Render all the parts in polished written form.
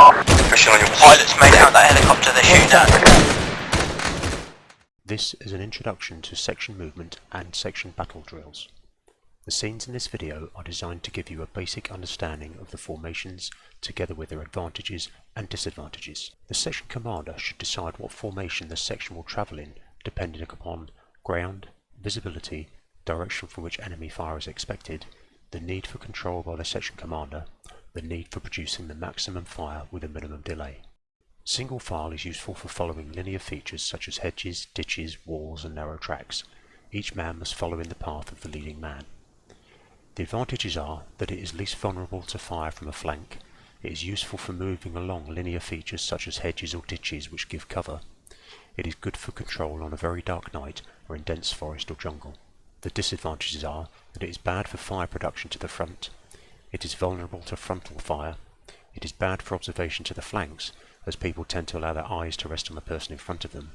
Pressure on your pilots, made out that helicopter they're shooting at. This is an introduction to section movement and section battle drills. The scenes in this video are designed to give you a basic understanding of the formations, together with their advantages and disadvantages. The section commander should decide what formation the section will travel in, depending upon ground, visibility, direction from which enemy fire is expected, the need for control by the section commander, the need for producing the maximum fire with a minimum delay. Single file is useful for following linear features such as hedges, ditches, walls and narrow tracks. Each man must follow in the path of the leading man. The advantages are that it is least vulnerable to fire from a flank, it is useful for moving along linear features such as hedges or ditches which give cover, it is good for control on a very dark night or in dense forest or jungle. The disadvantages are that it is bad for fire production to the front, it is vulnerable to frontal fire, it is bad for observation to the flanks as people tend to allow their eyes to rest on the person in front of them,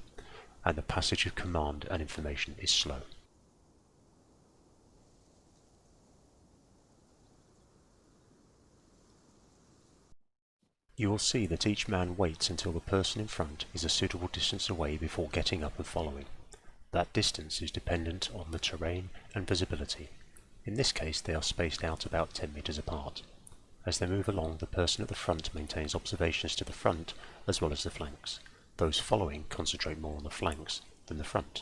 and the passage of command and information is slow. You will see that each man waits until the person in front is a suitable distance away before getting up and following. That distance is dependent on the terrain and visibility. In this case they are spaced out about 10 meters apart. As they move along, the person at the front maintains observations to the front as well as the flanks. Those following concentrate more on the flanks than the front.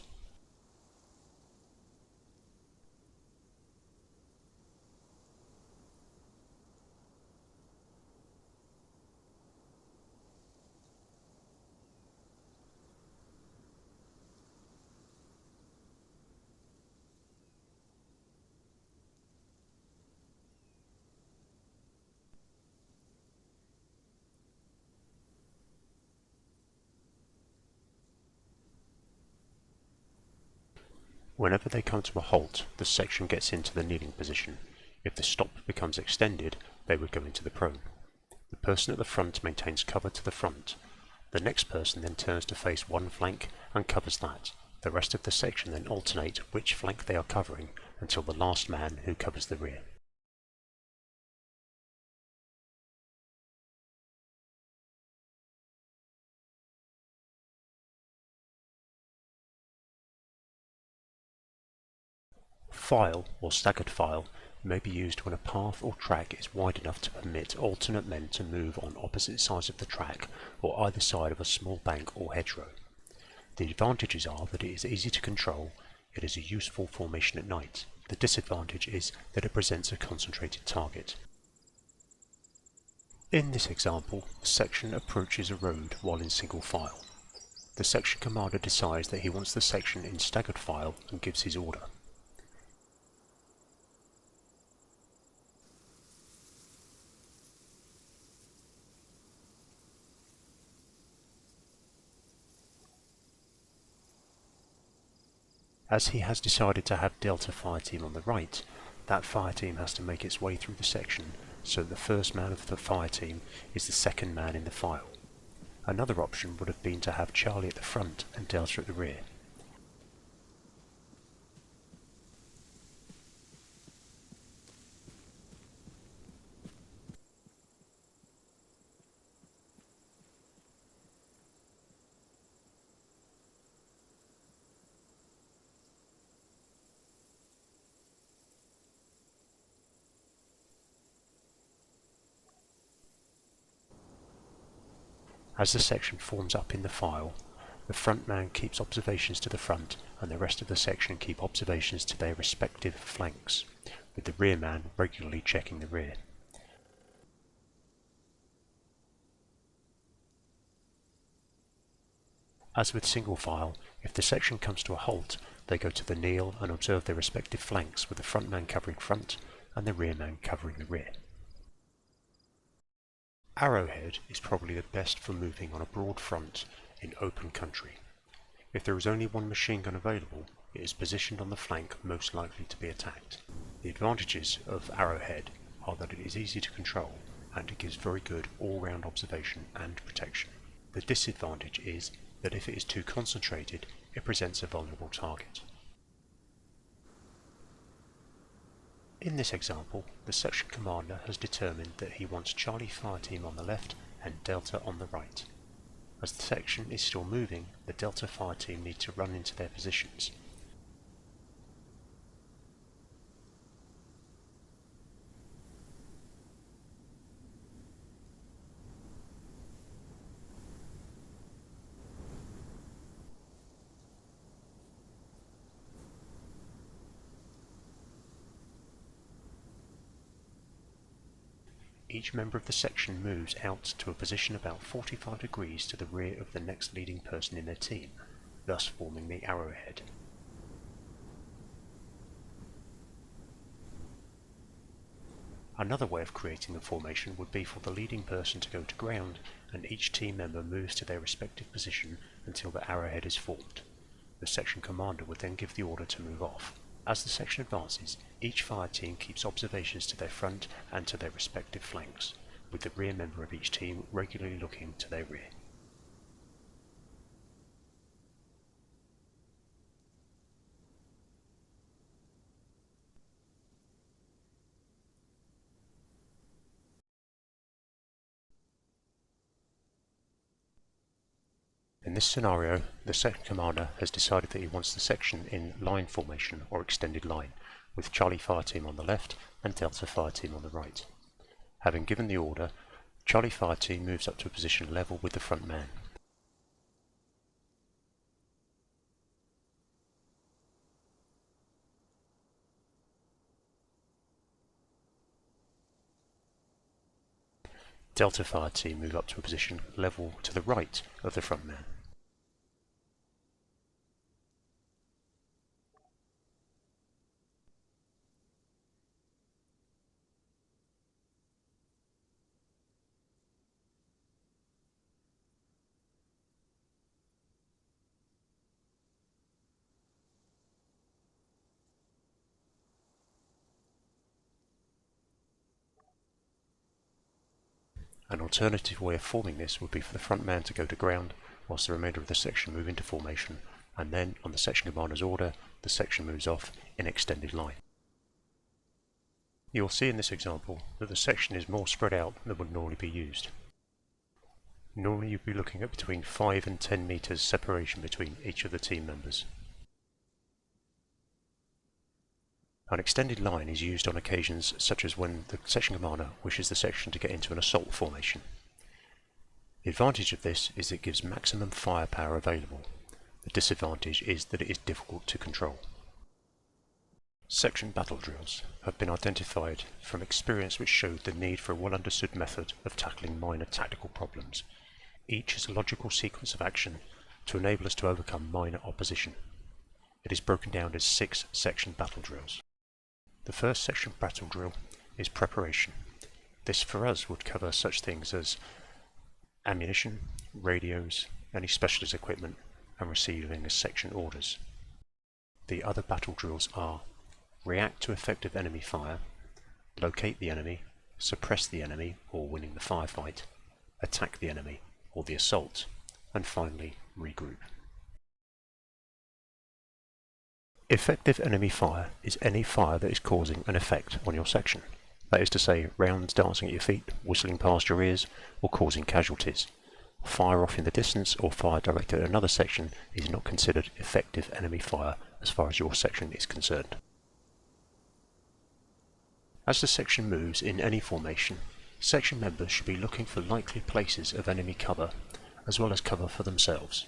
Whenever they come to a halt, the section gets into the kneeling position. If the stop becomes extended, they would go into the prone. The person at the front maintains cover to the front. The next person then turns to face one flank and covers that. The rest of the section then alternate which flank they are covering until the last man who covers the rear. File, or staggered file, may be used when a path or track is wide enough to permit alternate men to move on opposite sides of the track or either side of a small bank or hedgerow. The advantages are that it is easy to control, it is a useful formation at night. The disadvantage is that it presents a concentrated target. In this example, the section approaches a road while in single file. The section commander decides that he wants the section in staggered file and gives his order. As he has decided to have Delta fire team on the right, that fire team has to make its way through the section so that the first man of the fire team is the second man in the file. Another option would have been to have Charlie at the front and Delta at the rear. As the section forms up in the file, the front man keeps observations to the front and the rest of the section keep observations to their respective flanks, with the rear man regularly checking the rear. As with single file, if the section comes to a halt, they go to the kneel and observe their respective flanks with the front man covering front and the rear man covering the rear. Arrowhead is probably the best for moving on a broad front in open country. If there is only one machine gun available, it is positioned on the flank most likely to be attacked. The advantages of Arrowhead are that it is easy to control and it gives very good all-round observation and protection. The disadvantage is that if it is too concentrated, it presents a vulnerable target. In this example, the section commander has determined that he wants Charlie fire team on the left and Delta on the right. As the section is still moving, the Delta fire team need to run into their positions. Each member of the section moves out to a position about 45 degrees to the rear of the next leading person in their team, thus forming the Arrowhead. Another way of creating the formation would be for the leading person to go to ground, and each team member moves to their respective position until the Arrowhead is formed. The section commander would then give the order to move off. As the section advances, each fire team keeps observations to their front and to their respective flanks, with the rear member of each team regularly looking to their rear. In this scenario, the section commander has decided that he wants the section in line formation or extended line, with Charlie fire team on the left and Delta fire team on the right. Having given the order, Charlie fire team moves up to a position level with the front man. Delta fire team move up to a position level to the right of the front man. An alternative way of forming this would be for the front man to go to ground, whilst the remainder of the section move into formation, and then, on the section commander's order, the section moves off in extended line. You will see in this example that the section is more spread out than would normally be used. Normally you'd be looking at between 5 and 10 meters separation between each of the team members. An extended line is used on occasions such as when the section commander wishes the section to get into an assault formation. The advantage of this is that it gives maximum firepower available. The disadvantage is that it is difficult to control. Section battle drills have been identified from experience which showed the need for a well-understood method of tackling minor tactical problems. Each is a logical sequence of action to enable us to overcome minor opposition. It is broken down as 6 section battle drills. The first section battle drill is preparation. This for us would cover such things as ammunition, radios, any specialist equipment, and receiving as section orders. The other battle drills are react to effective enemy fire, locate the enemy, suppress the enemy or winning the firefight, attack the enemy or the assault, and finally regroup. Effective enemy fire is any fire that is causing an effect on your section. That is to say, rounds dancing at your feet, whistling past your ears, or causing casualties. Fire off in the distance or fire directed at another section is not considered effective enemy fire as far as your section is concerned. As the section moves in any formation, section members should be looking for likely places of enemy cover, as well as cover for themselves.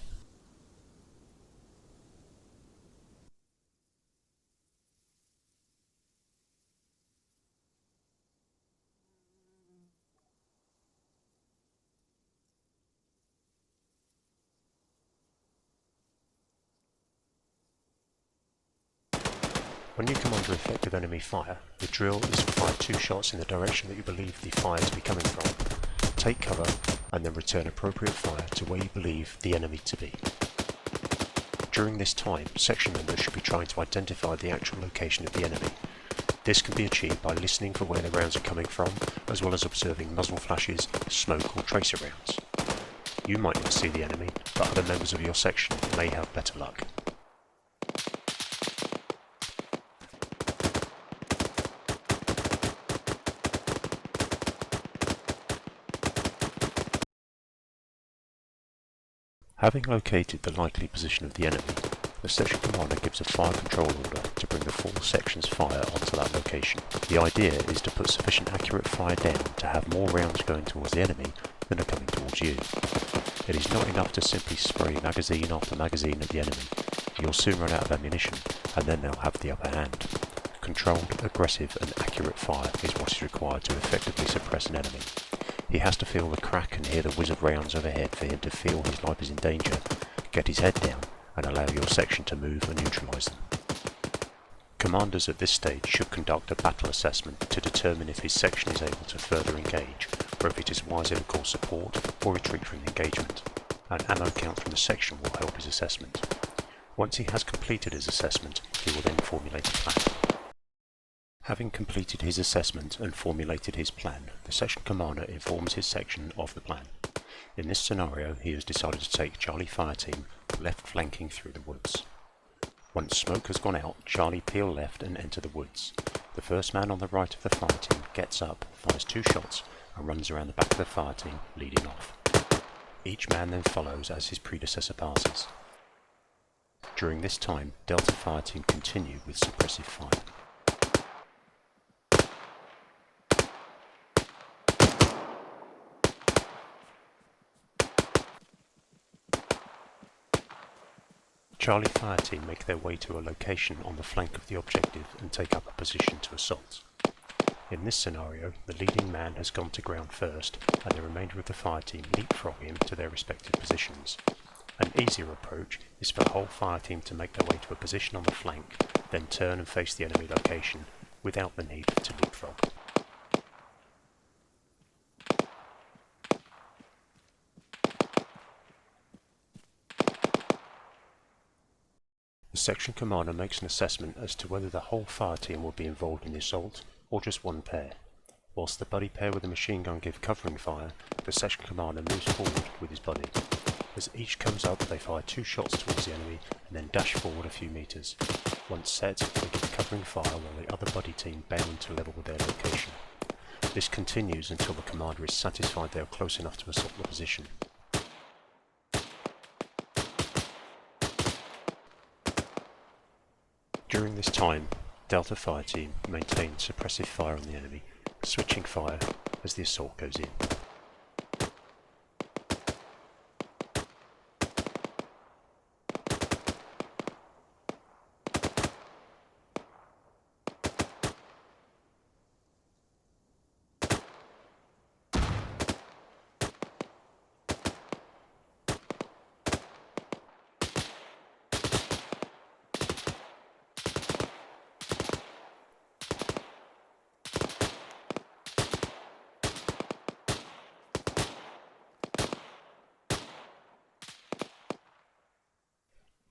When you come under effective enemy fire, the drill is to fire 2 shots in the direction that you believe the fire to be coming from. Take cover and then return appropriate fire to where you believe the enemy to be. During this time, section members should be trying to identify the actual location of the enemy. This can be achieved by listening for where the rounds are coming from, as well as observing muzzle flashes, smoke or tracer rounds. You might not see the enemy, but other members of your section may have better luck. Having located the likely position of the enemy, the section commander gives a fire control order to bring the full section's fire onto that location. The idea is to put sufficient accurate fire down to have more rounds going towards the enemy than are coming towards you. It is not enough to simply spray magazine after magazine at the enemy. You'll soon run out of ammunition, and then they'll have the upper hand. Controlled, aggressive and accurate fire is what is required to effectively suppress an enemy. He has to feel the crack and hear the whiz of rounds overhead for him to feel his life is in danger, get his head down and allow your section to move and neutralise them. Commanders at this stage should conduct a battle assessment to determine if his section is able to further engage, or if it is wiser to call support or retreat from the engagement. An ammo count from the section will help his assessment. Once he has completed his assessment, he will then formulate a plan. Having completed his assessment and formulated his plan, the section commander informs his section of the plan. In this scenario, he has decided to take Charlie Fire Team left flanking through the woods. Once smoke has gone out, Charlie peel left and enter the woods. The first man on the right of the fire team gets up, fires 2 shots and runs around the back of the fire team, leading off. Each man then follows as his predecessor passes. During this time, Delta Fire Team continue with suppressive fire. Charlie Fire Team make their way to a location on the flank of the objective and take up a position to assault. In this scenario, the leading man has gone to ground first, and the remainder of the fire team leapfrog him to their respective positions. An easier approach is for the whole fire team to make their way to a position on the flank, then turn and face the enemy location without the need to leapfrog. The section commander makes an assessment as to whether the whole fire team will be involved in the assault, or just one pair. Whilst the buddy pair with the machine gun give covering fire, the section commander moves forward with his buddy. As each comes up, they fire 2 shots towards the enemy and then dash forward a few metres. Once set, they give covering fire while the other buddy team bound to level with their location. This continues until the commander is satisfied they are close enough to assault the position. During this time, Delta Fire Team maintain suppressive fire on the enemy, switching fire as the assault goes in.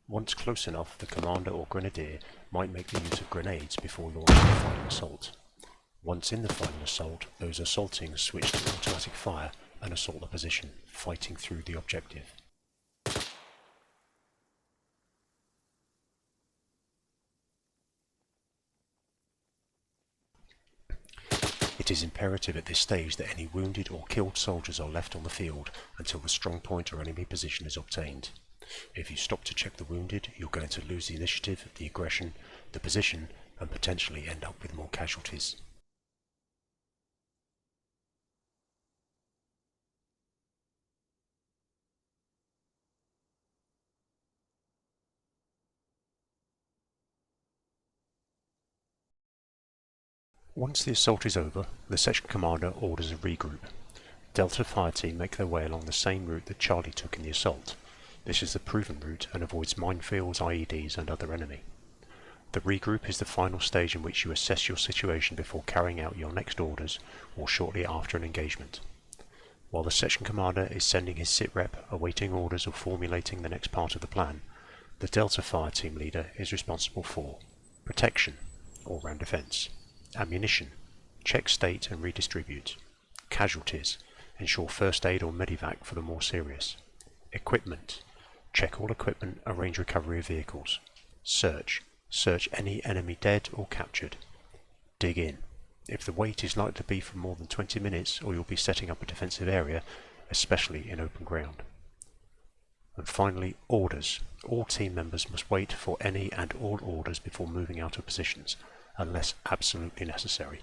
Once close enough, the commander or grenadier might make the use of grenades before launching the final assault. Once in the final assault, those assaulting switch to automatic fire and assault the position, fighting through the objective. It is imperative at this stage that any wounded or killed soldiers are left on the field until the strong point or enemy position is obtained. If you stop to check the wounded, you're going to lose the initiative, the aggression, the position, and potentially end up with more casualties. Once the assault is over, the section commander orders a regroup. Delta Fire Team make their way along the same route that Charlie took in the assault. This is the proven route and avoids minefields, IEDs and other enemy. The regroup is the final stage in which you assess your situation before carrying out your next orders or shortly after an engagement. While the section commander is sending his sitrep, awaiting orders or formulating the next part of the plan, the Delta Fire Team leader is responsible for protection, all-round defence, ammunition, check state and redistribute, casualties, ensure first aid or medivac for the more serious, equipment, check all equipment, arrange recovery of vehicles, search any enemy dead or captured, dig in. If the wait is likely to be for more than 20 minutes or you'll be setting up a defensive area, especially in open ground. And finally, orders. All team members must wait for any and all orders before moving out of positions, unless absolutely necessary.